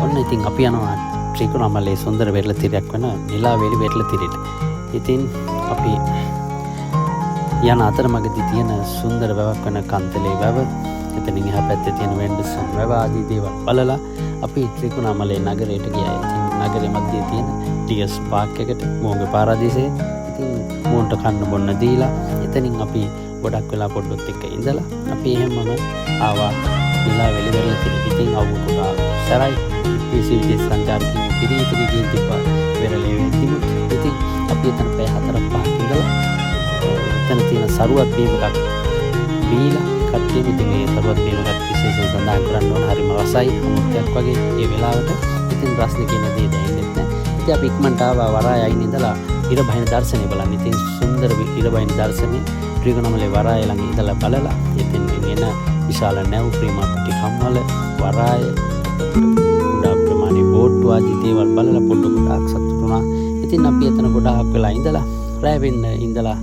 ඔන්න ඉතින් අපි යනවා ත්‍රිකුණාමලයේ සුන්දර වෙරළතිරයක් වෙන නිලාවේලි වෙරළතිරයට. ඉතින් අපි යන අතරමඟදී තියෙන සුන්දර වැවක් වෙන කන්තලේ වැව, එතනින් එහා පැත්තේ තියෙන වෙන්ඩසන් වැව ආදී දේවල් බලලා අපි ත්‍රිකුණාමලයේ නගරයට ගියා. ඉතින් නගරයේ මැදේ තියෙන ඩියස් පාක් එකට මෝංගේ පාරාදීසයේ ඉතින් මෝන්ට කන්න බොන්න දීලා එතනින් අපි ගොඩක් වෙලා පොඩ්ඩොත් එක්ක ඉඳලා අපි එහෙමම ආවා නිලාවේලි වෙරළතිරට. ඉතින් අවුරුදු සරයි විශේෂ සංචාරකින් පිරිතට ගිහින් තිබ්බා වෙරළේ වෙද්දිම. ඉතින් අපි එතන පැය 4-5ක් ඉඳලා එතන තියෙන සරුවත් බීමකට බීලා කට්ටිය ඉතින් මේ සරුවත් බීමකට විශේෂයෙන් සඳහන් කරන්න ඕන හරිම රසයි අමුත්‍යක් වගේ ඒ වෙලාවට. ඉතින් රස්නේ කියන දේ දැනෙන්නේ නැහැ. ඉතින් අපි ඉක්මනට ආවා වරාය අයින් ඉඳලා ඉර බහින දර්ශනය බලන්න. ඉතින් සුන්දර ඉර බහින දර්ශනේ ත්‍රිකුණාමලයේ වරාය ළඟ ඉඳලා බලලා එතෙන් එන විශාල නැව් ප්‍රේමපටි කම්මල වරාය උඩ ප්‍රමාණි බෝට්ටු ආදී දේවල් බලලා පොඩ්ඩක් සතුටු වුණා. ඉතින් අපි එතන ගොඩාක් වෙලා ඉඳලා රැ වෙන්න ඉඳලා